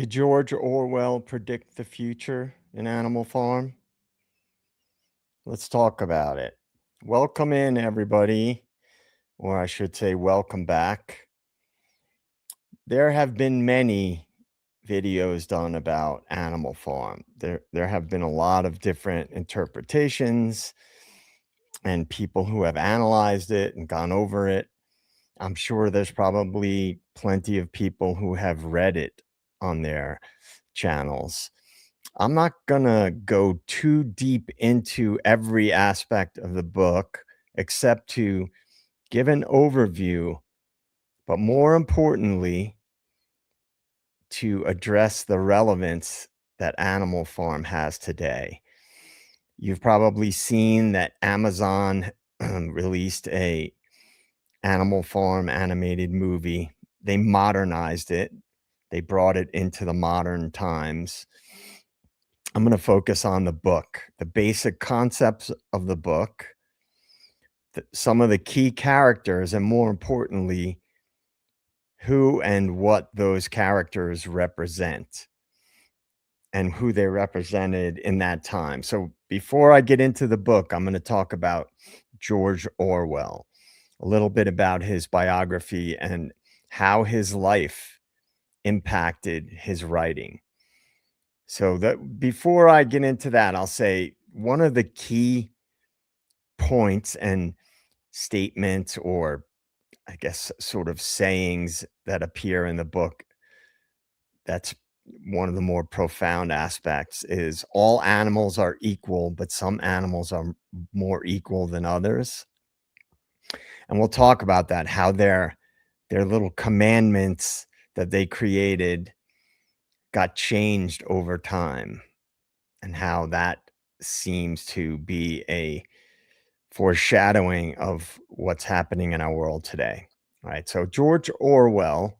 Did George Orwell predict the future in Animal Farm? Let's talk about it. Welcome in, everybody, or I should say, welcome back. There have been many videos done about Animal Farm. There have been a lot of different interpretations and people who have analyzed it and gone over it. I'm sure there's probably plenty of people who have read it on their channels. I'm not gonna go too deep into every aspect of the book except to give an overview, but more importantly, to address the relevance that Animal Farm has today. You've probably seen that Amazon released a Animal Farm animated movie. They modernized it. They brought it into the modern times. I'm going to focus on the book, the basic concepts of the book, some of the key characters, and more importantly, who and what those characters represent and who they represented in that time. So before I get into the book, I'm going to talk about George Orwell, a little bit about his biography and how his life impacted his writing. So that before I get into that, I'll say one of the key points and statements, or I guess sort of sayings that appear in the book, that's one of the more profound aspects, is all animals are equal, but some animals are more equal than others. And we'll talk about that, how their little commandments that they created got changed over time, and how that seems to be a foreshadowing of what's happening in our world today. All right. So George Orwell,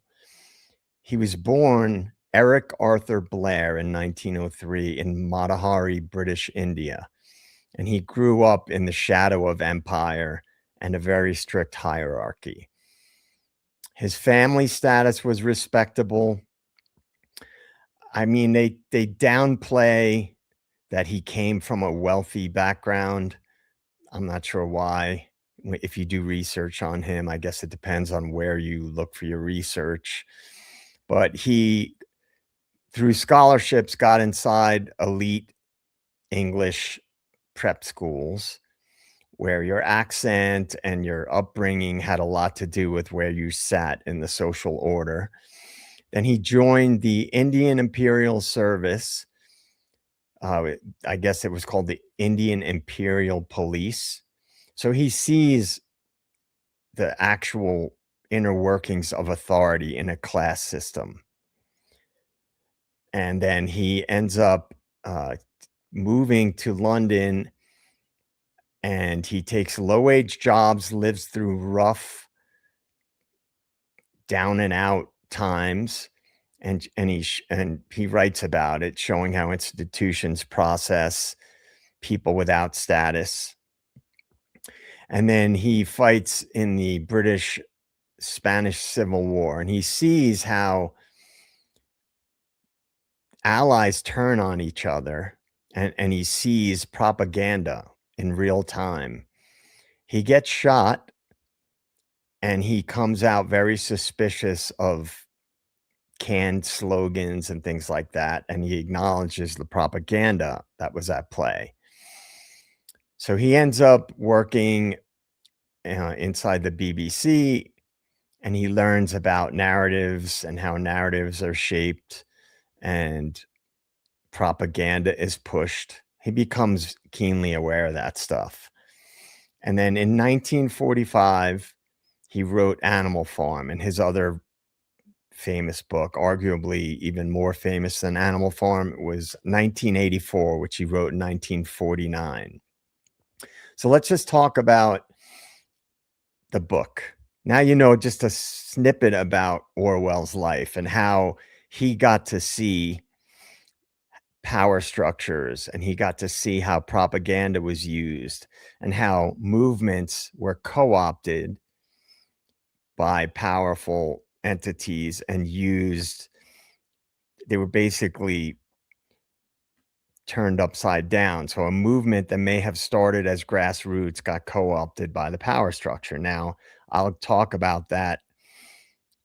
he was born Eric Arthur Blair in 1903 in Matahari, British India. And he grew up in the shadow of empire and a very strict hierarchy. His family status was respectable. I mean, they downplay that he came from a wealthy background. I'm not sure why. If you do research on him, I guess it depends on where you look for your research. But he, through scholarships, got inside elite English prep schools where your accent and your upbringing had a lot to do with where you sat in the social order. Then he joined the Indian Imperial Service. I guess it was called the Indian Imperial Police. So he sees the actual inner workings of authority in a class system. And then he ends up moving to London, and he takes low-wage jobs, lives through rough, down and out times, and he writes about it, showing how institutions process people without status. And then he fights in the British Spanish Civil War, and he sees how allies turn on each other, and he sees propaganda in real time. He gets shot, and he comes out very suspicious of canned slogans and things like that, and he acknowledges the propaganda that was at play. So he ends up working inside the BBC, and he learns about narratives and how narratives are shaped and propaganda is pushed. He becomes keenly aware of that stuff. And then in 1945, he wrote Animal Farm, and his other famous book, arguably even more famous than Animal Farm, was 1984, which he wrote in 1949. So let's just talk about the book. Now you know just a snippet about Orwell's life and how he got to see power structures, and he got to see how propaganda was used and how movements were co-opted by powerful entities and used they were basically turned upside down. So a movement that may have started as grassroots got co-opted by the power structure. Now, I'll talk about that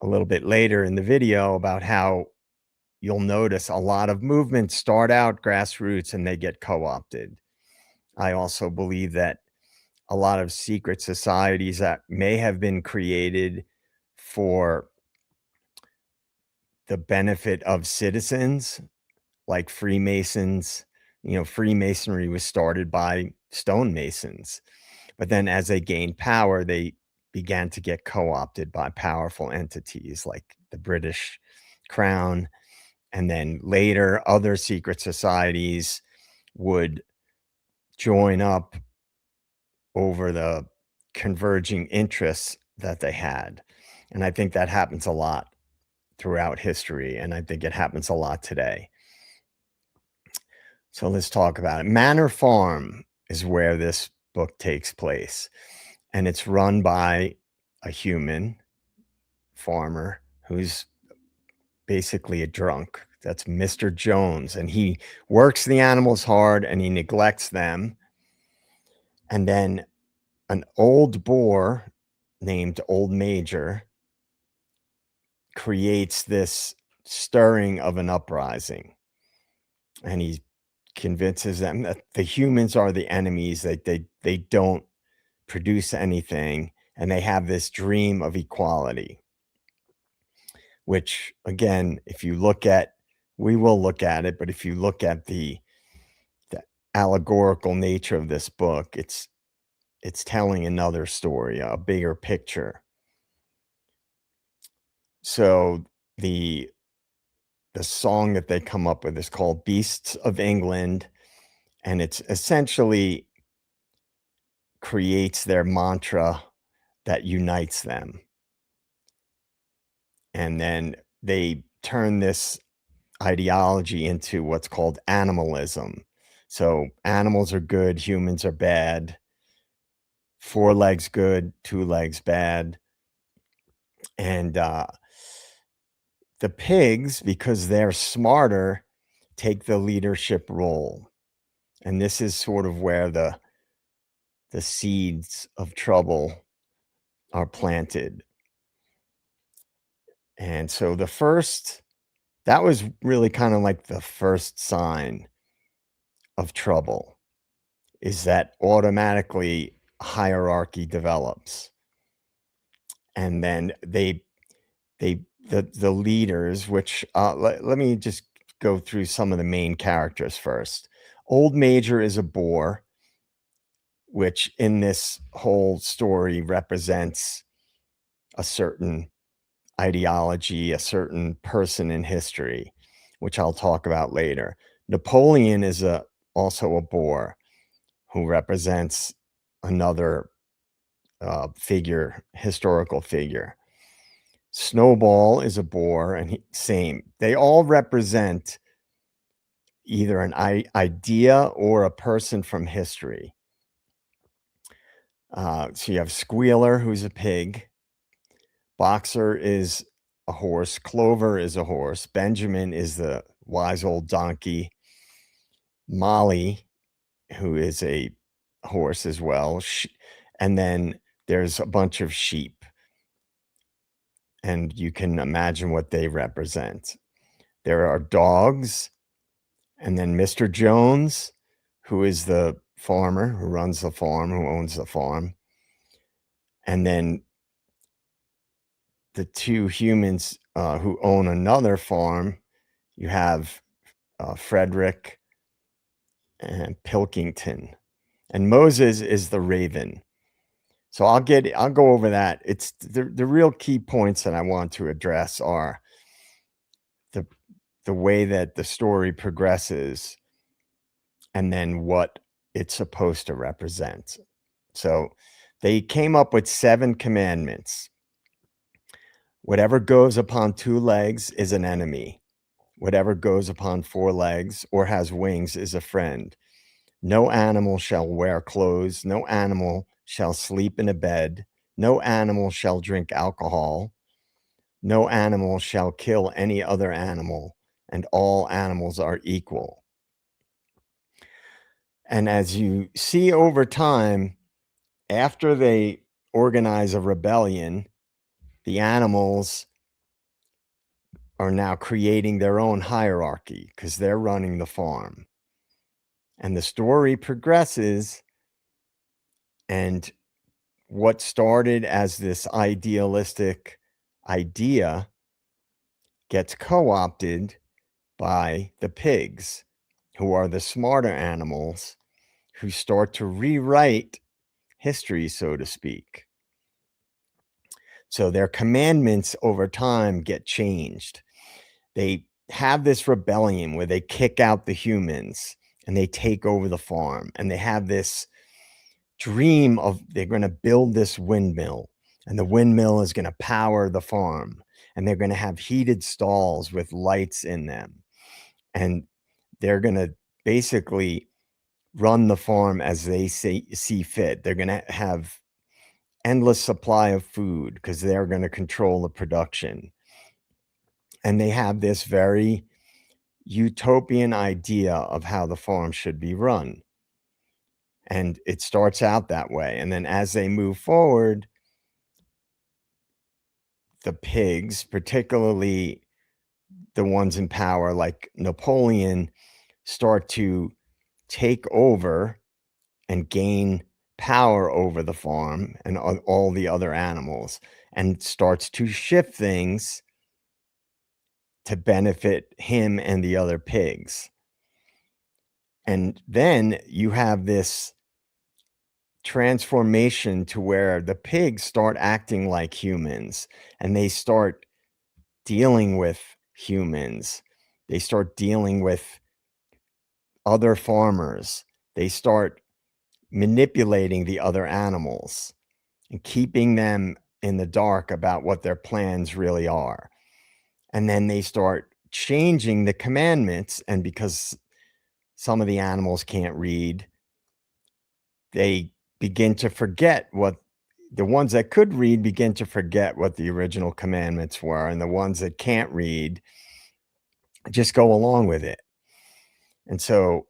a little bit later in the video about how you'll notice a lot of movements start out grassroots and they get co-opted. I also believe that a lot of secret societies that may have been created for the benefit of citizens, like Freemasons. Freemasonry was started by stonemasons, but then as they gained power, they began to get co-opted by powerful entities like the British Crown. And then later, other secret societies would join up over the converging interests that they had. And I think that happens a lot throughout history, and I think it happens a lot today. So let's talk about it. Manor Farm is where this book takes place, and it's run by a human farmer who's basically a drunk. That's Mr. Jones, and he works the animals hard and he neglects them. And then an old boar named Old Major creates this stirring of an uprising, and he convinces them that the humans are the enemies, that they don't produce anything, and they have this dream of equality, which again, if you look at, we will look at it, but if you look at the allegorical nature of this book, it's telling another story, a bigger picture. So the song that they come up with is called Beasts of England, and it's essentially creates their mantra that unites them. And then they turn this ideology into what's called animalism. So animals are good, humans are bad, 4 legs good, 2 legs bad. And the pigs, because they're smarter, take the leadership role. And this is sort of where the seeds of trouble are planted. And so that was really kind of like the first sign of trouble, is that automatically hierarchy develops. And then the leaders, which let me just go through some of the main characters first. Old Major is a boar, which in this whole story represents a certain ideology, a certain person in history, which I'll talk about later. Napoleon is also a boar who represents another historical figure. Snowball is a boar, and same. They all represent either an idea or a person from history. So you have Squealer, who's a pig. Boxer is a horse. Clover is a horse. Benjamin is the wise old donkey. Molly, who is a horse as well. And then there's a bunch of sheep. And you can imagine what they represent. There are dogs, and then Mr. Jones, who is the farmer, who runs the farm, who owns the farm. And then the 2 humans who own another farm, you have Frederick and Pilkington. And Moses is the raven. So I'll go over that. It's the real key points that I want to address are the way that the story progresses, and then what it's supposed to represent. So they came up with 7 commandments. Whatever goes upon 2 legs is an enemy. Whatever goes upon 4 legs or has wings is a friend. No animal shall wear clothes. No animal shall sleep in a bed. No animal shall drink alcohol. No animal shall kill any other animal. and all animals are equal. And as you see over time, after they organize a rebellion, the animals are now creating their own hierarchy because they're running the farm. And the story progresses, and what started as this idealistic idea gets co-opted by the pigs, who are the smarter animals, who start to rewrite history, so to speak. So their commandments over time get changed. They have this rebellion where they kick out the humans and they take over the farm, and they have this dream of they're going to build this windmill, and the windmill is going to power the farm, and they're going to have heated stalls with lights in them, and they're going to basically run the farm as they see fit. They're going to have endless supply of food because they're going to control the production. And they have this very utopian idea of how the farm should be run. And it starts out that way. And then as they move forward, the pigs, particularly the ones in power like Napoleon, start to take over and gain power over the farm and all the other animals, and starts to shift things to benefit him and the other pigs. And then you have this transformation to where the pigs start acting like humans, and they start dealing with humans. They start dealing with other farmers. They start manipulating the other animals and keeping them in the dark about what their plans really are. And then they start changing the commandments. And because some of the animals can't read, they begin to forget what the ones that could read begin to forget what the original commandments were. And the ones that can't read just go along with it. And so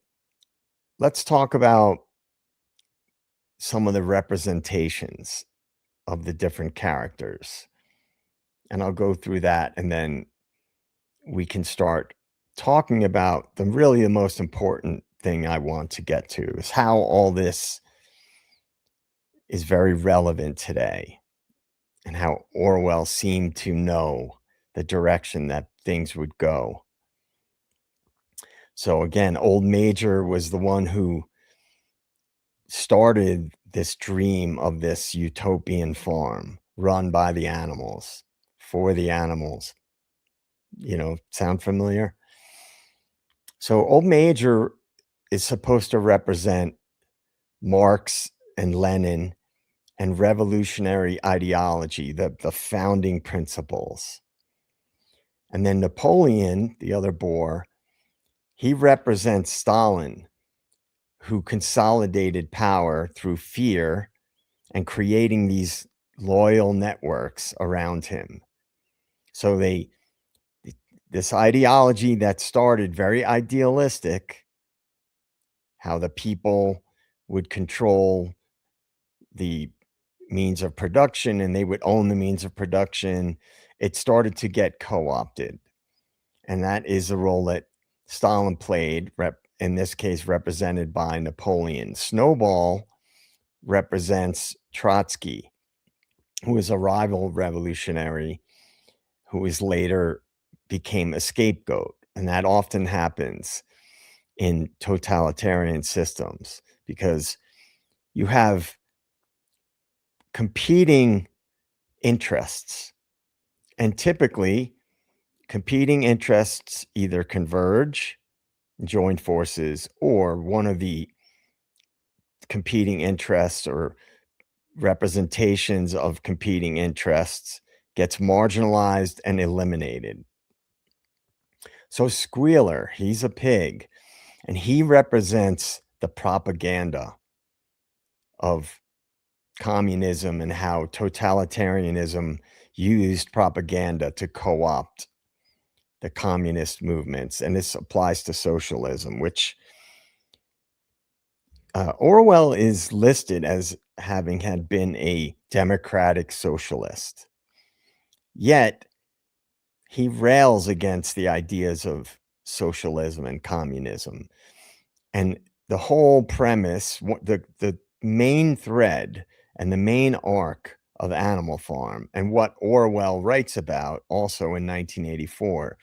let's talk about some of the representations of the different characters. And I'll go through that, and then we can start talking about the most important thing I want to get to is how all this is very relevant today, and how Orwell seemed to know the direction that things would go. So again, Old Major was the one who started this dream of this utopian farm run by the animals, for the animals. Sound familiar? So Old Major is supposed to represent Marx and Lenin and revolutionary ideology, the founding principles. And then Napoleon, the other boar, he represents Stalin, who consolidated power through fear and creating these loyal networks around him. So this ideology that started very idealistic, how the people would control the means of production and they would own the means of production, it started to get co-opted. And that is the role that Stalin played, in this case represented by Napoleon. Snowball represents Trotsky, who was a rival revolutionary who was later became a scapegoat. And that often happens in totalitarian systems because you have competing interests. And typically, competing interests either converge, join forces, or one of the competing interests or representations of competing interests gets marginalized and eliminated. So Squealer, he's a pig, and he represents the propaganda of communism and how totalitarianism used propaganda to co-opt the communist movements, and this applies to socialism, which Orwell is listed as having had been a democratic socialist. Yet he rails against the ideas of socialism and communism. And the whole premise, the main thread and the main arc of Animal Farm, and what Orwell writes about also in 1984,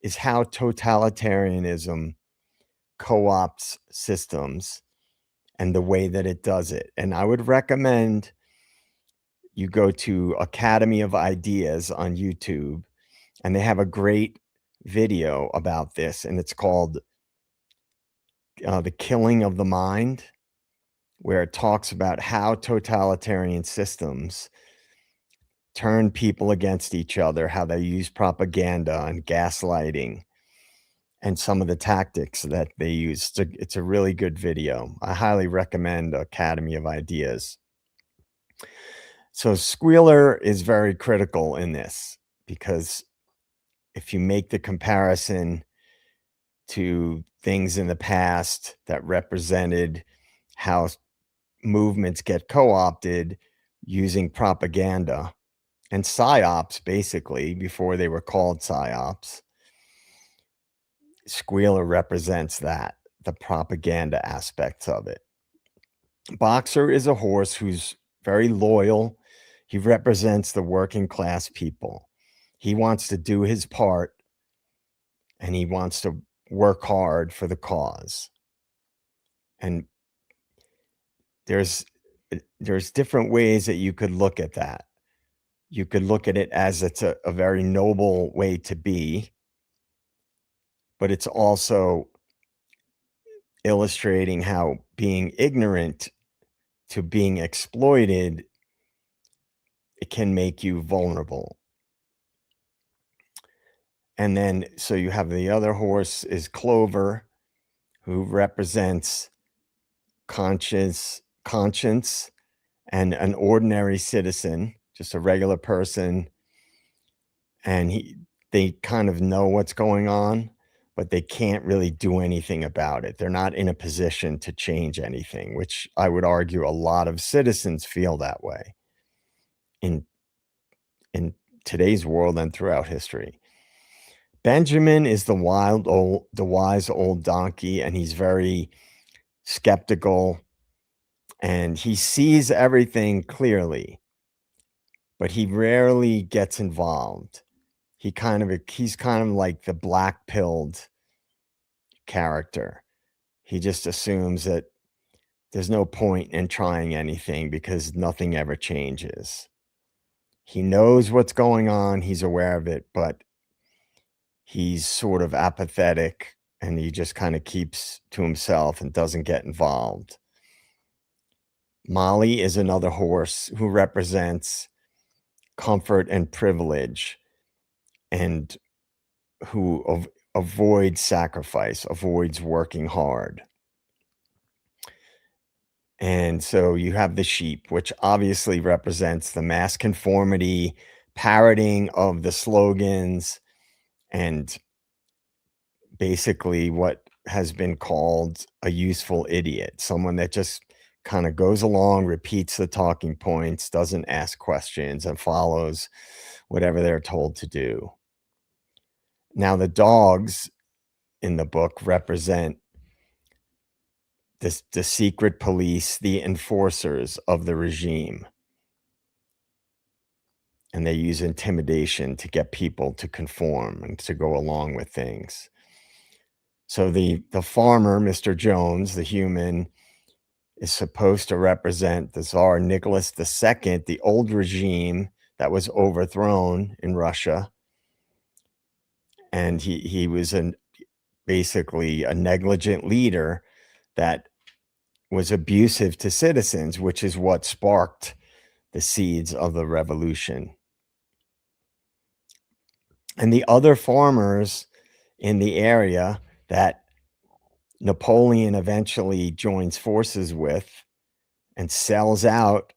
is how totalitarianism co-opts systems and the way that it does it. And I would recommend you go to Academy of Ideas on YouTube, and they have a great video about this, and it's called The Killing of the Mind, where it talks about how totalitarian systems turn people against each other, how they use propaganda and gaslighting, and some of the tactics that they use. It's a really good video. I highly recommend Academy of Ideas. So Squealer is very critical in this, because if you make the comparison to things in the past that represented how movements get co-opted using propaganda and psyops, basically, before they were called psyops, Squealer represents that, the propaganda aspects of it. Boxer is a horse who's very loyal. He represents the working class people. He wants to do his part, and he wants to work hard for the cause. And there's different ways that you could look at that. You could look at it as it's a very noble way to be, but it's also illustrating how being ignorant to being exploited, it can make you vulnerable. And then, so you have the other horse is Clover, who represents conscience and an ordinary citizen, just a regular person. And they kind of know what's going on, but they can't really do anything about it. They're not in a position to change anything, which I would argue a lot of citizens feel that way in today's world and throughout history. Benjamin is the wise old donkey, and he's very skeptical, and he sees everything clearly, but he rarely gets involved. He's kind of like the black-pilled character. He just assumes that there's no point in trying anything because nothing ever changes. He knows what's going on, he's aware of it, but he's sort of apathetic, and he just kind of keeps to himself and doesn't get involved. Molly is another horse who represents comfort and privilege, and who avoids sacrifice, avoids working hard. And so you have the sheep, which obviously represents the mass conformity, parroting of the slogans, and basically what has been called a useful idiot, someone that just kind of goes along, repeats the talking points, doesn't ask questions, and follows whatever they're told to do. Now, the dogs in the book represent the secret police, the enforcers of the regime. And they use intimidation to get people to conform and to go along with things. So the farmer, Mr. Jones, the human, is supposed to represent the Tsar Nicholas II, the old regime that was overthrown in Russia. And he was basically a negligent leader that was abusive to citizens, which is what sparked the seeds of the revolution. And the other farmers in the area that Napoleon eventually joins forces with and sells out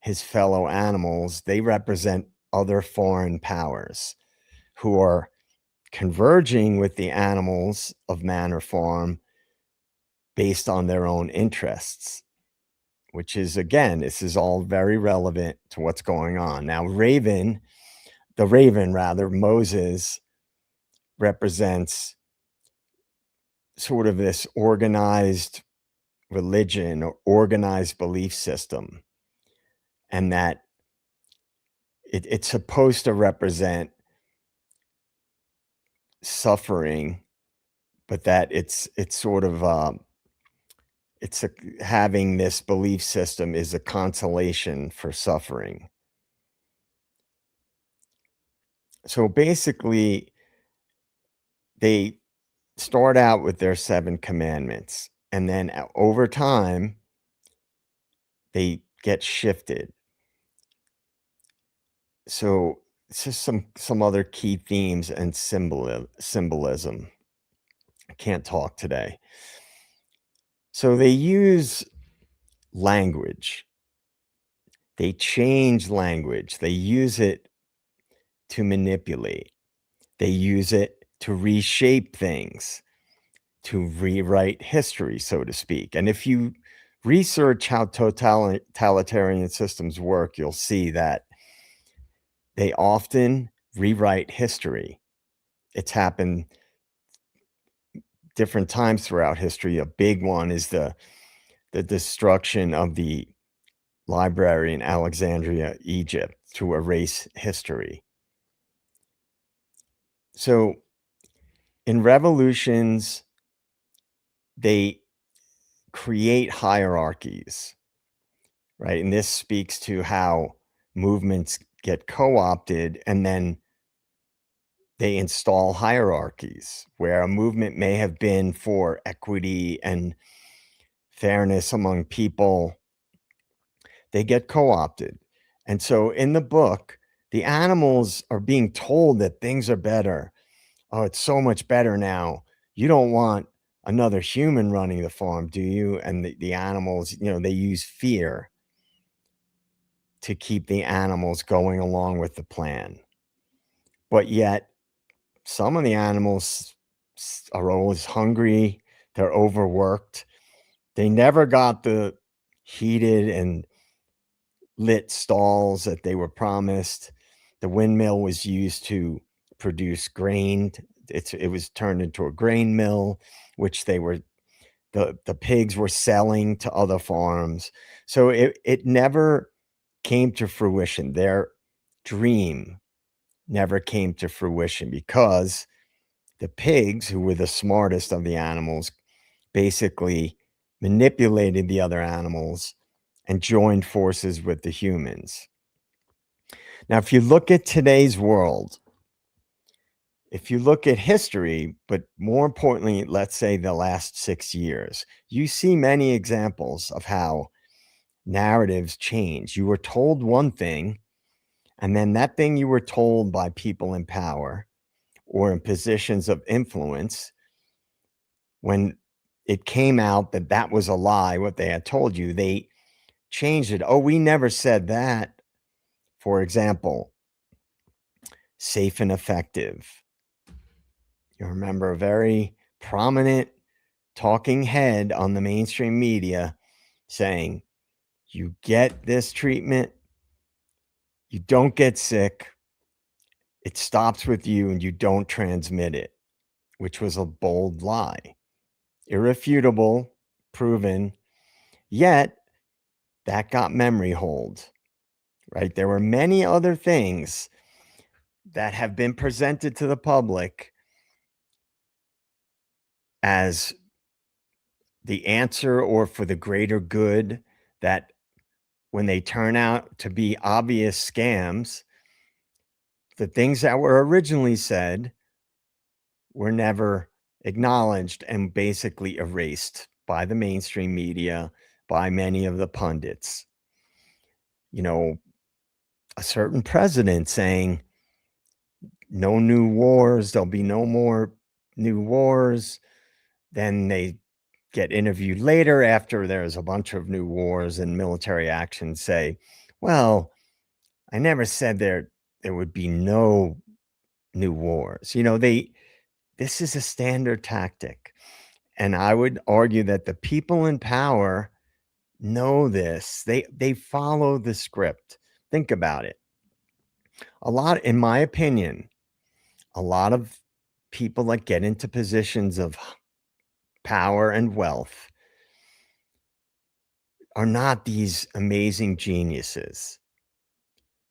his fellow animals, they represent other foreign powers who are converging with the animals of man or farm based on their own interests, which is, again, this is all very relevant to what's going on. Now, the raven, rather, Moses, represents sort of this organized religion or organized belief system, and that it's supposed to represent suffering, but that it's sort of having this belief system is a consolation for suffering. So basically, they start out with their 7 commandments, and then over time, they get shifted. So it's just some other key themes and symbolism. I can't talk today. So they use language. They change language. They use it to manipulate. They use it to reshape things, to rewrite history, so to speak. And if you research how totalitarian systems work, you'll see that they often rewrite history. It's happened different times throughout history. A big one is the destruction of the library in Alexandria, Egypt, to erase history. So in revolutions, they create hierarchies, right? And this speaks to how movements get co-opted, and then they install hierarchies where a movement may have been for equity and fairness among people. They get co-opted. And so in the book, the animals are being told that things are better. Oh, it's so much better now. You don't want another human running the farm, do you? And the animals, they use fear to keep the animals going along with the plan. But yet, some of the animals are always hungry. They're overworked. They never got the heated and lit stalls that they were promised. The windmill was used to produce grain. It was turned into a grain mill, which the pigs were selling to other farms. So it never came to fruition. Their dream never came to fruition because the pigs, who were the smartest of the animals, basically manipulated the other animals and joined forces with the humans. Now, if you look at today's world, if you look at history, but more importantly, let's say the last 6 years, you see many examples of how narratives change. You were told one thing, and then that thing you were told by people in power or in positions of influence, when it came out that that was a lie, what they had told you, they changed it. Oh, we never said that. For example, safe and effective. You remember a very prominent talking head on the mainstream media saying, you get this treatment, you don't get sick, it stops with you, and you don't transmit it, which was a bold lie. Irrefutable, proven, yet that got memory hold, right? There were many other things that have been presented to the public as the answer or for the greater good, that when they turn out to be obvious scams, the things that were originally said were never acknowledged and basically erased by the mainstream media, by many of the pundits. A certain president saying, no new wars, there'll be no more new wars. Then they get interviewed later after there's a bunch of new wars and military action, say, well, I never said there would be no new wars. This is a standard tactic. And I would argue that the people in power know this. They follow the script. Think about it. A lot, in my opinion, a lot of people that get into positions of power and wealth are not these amazing geniuses.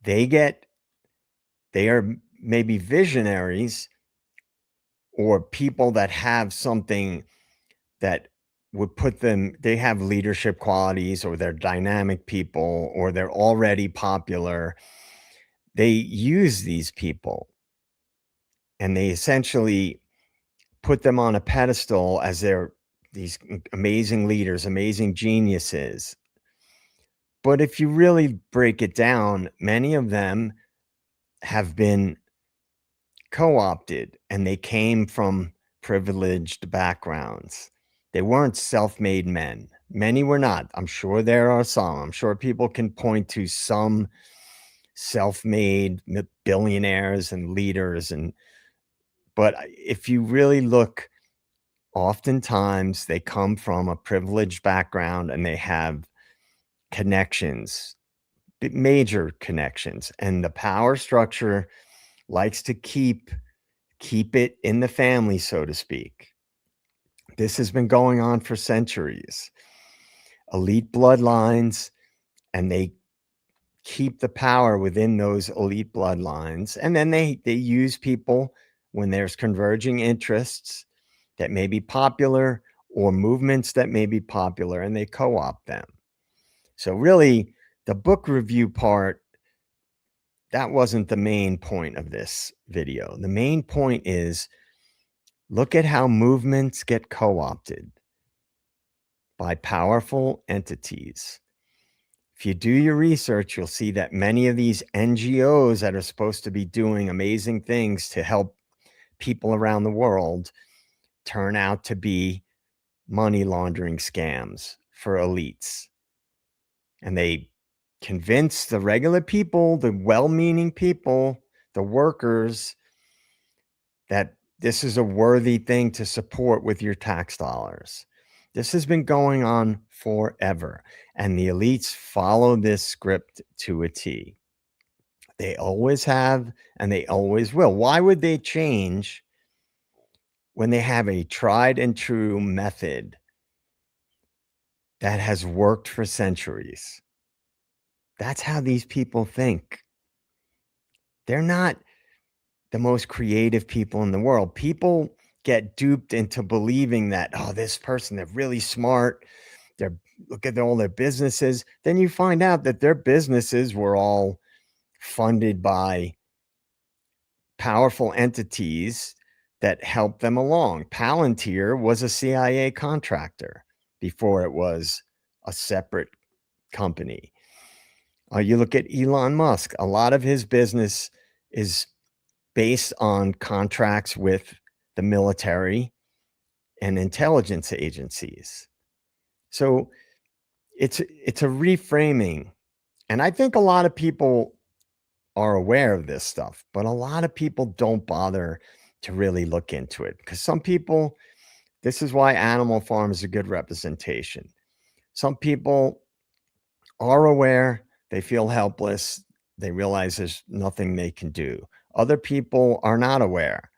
They are maybe visionaries or people that have something that would put them, they have leadership qualities, or they're dynamic people, or they're already popular. They use these people and they essentially put them on a pedestal as these amazing leaders, amazing geniuses. But if you really break it down, many of them have been co-opted and they came from privileged backgrounds. They weren't self-made men. Many were not. I'm sure there are some. I'm sure people can point to some self-made billionaires and leaders, but if you really look, oftentimes they come from a privileged background and they have connections, major connections, and the power structure likes to keep it in the family, so to speak. This has been going on for centuries. Elite bloodlines, and they keep the power within those elite bloodlines. And then they use people when there's converging interests that may be popular, or movements that may be popular, and they co-opt them. So really, the book review part, that wasn't the main point of this video. The main point is, look at how movements get co-opted by powerful entities. If you do your research, you'll see that many of these NGOs that are supposed to be doing amazing things to help people around the world turn out to be money laundering scams for elites. And they convince the regular people, the well-meaning people, the workers, that this is a worthy thing to support with your tax dollars. This has been going on forever, and the elites follow this script to a T. They always have, and they always will. Why would they change when they have a tried and true method that has worked for centuries? That's how these people think. They're not the most creative people in the world. People get duped into believing that, oh, this person, they're really smart. Look at all their businesses. Then you find out that their businesses were all funded by powerful entities that helped them along. Palantir was a CIA contractor before it was a separate company. You look at Elon Musk, a lot of his business is based on contracts with the military and intelligence agencies. So it's a reframing. And I think a lot of people are aware of this stuff, but a lot of people don't bother to really look into it, because some people, this is why Animal Farm is a good representation. Some people are aware, they feel helpless, they realize there's nothing they can do. Other people are not aware.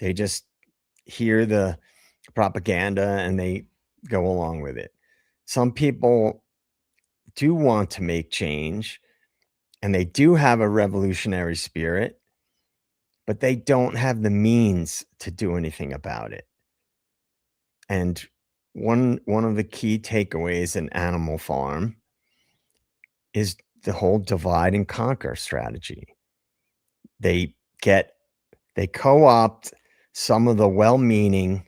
They just hear the propaganda and they go along with it. Some people do want to make change and they do have a revolutionary spirit, but they don't have the means to do anything about it. And one of the key takeaways in Animal Farm is the whole divide and conquer strategy. They co-opt some of the well-meaning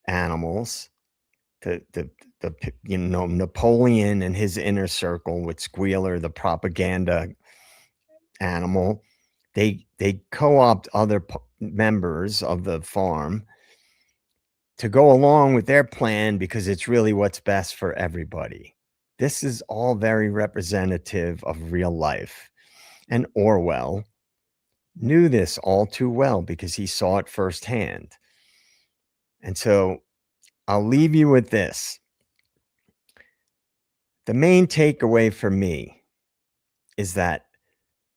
animals, the Napoleon and his inner circle with Squealer, the propaganda animal. They co-opt other members of the farm to go along with their plan because it's really what's best for everybody. This is all very representative of real life. And Orwell knew this all too well because he saw it firsthand. And so I'll leave you with this. The main takeaway for me is that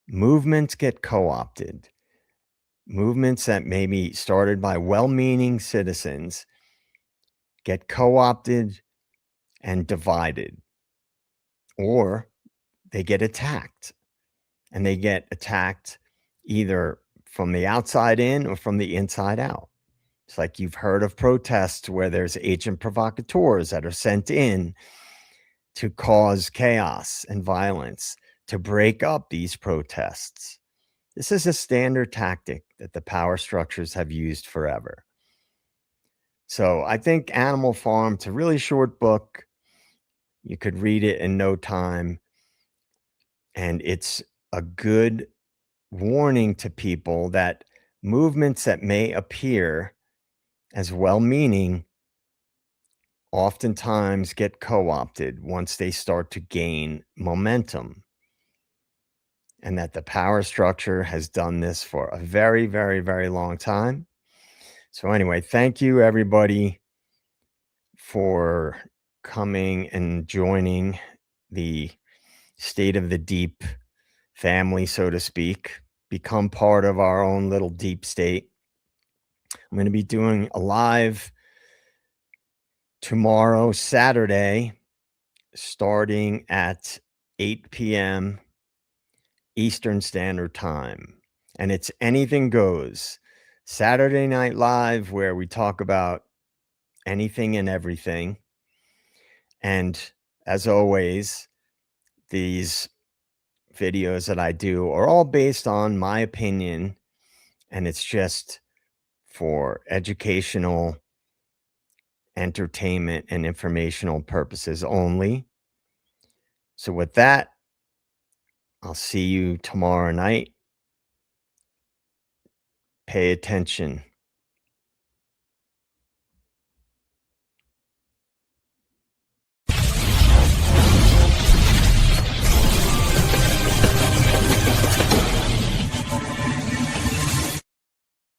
movements get co opted. Movements that may be started by well meaning citizens get co opted and divided, or they get attacked. And they get attacked either from the outside in or from the inside out. It's like you've heard of protests where there's agent provocateurs that are sent in to cause chaos and violence, to break up these protests. This is a standard tactic that the power structures have used forever. So I think Animal Farm, it's a really short book. You could read it in no time. And it's a good warning to people that movements that may appear as well meaning oftentimes get co opted once they start to gain momentum. And that the power structure has done this for a very, very, very long time. So, anyway, thank you, everybody, for coming and joining the State of the Deep family, so to speak. Become part of our own little deep state. I'm going to be doing a live tomorrow, Saturday, starting at 8 p.m. Eastern Standard Time. And it's anything goes. Saturday Night Live, where we talk about anything and everything. And as always, these videos that I do are all based on my opinion, and it's just for educational, entertainment, and informational purposes only. So with that, I'll see you tomorrow night. Pay attention.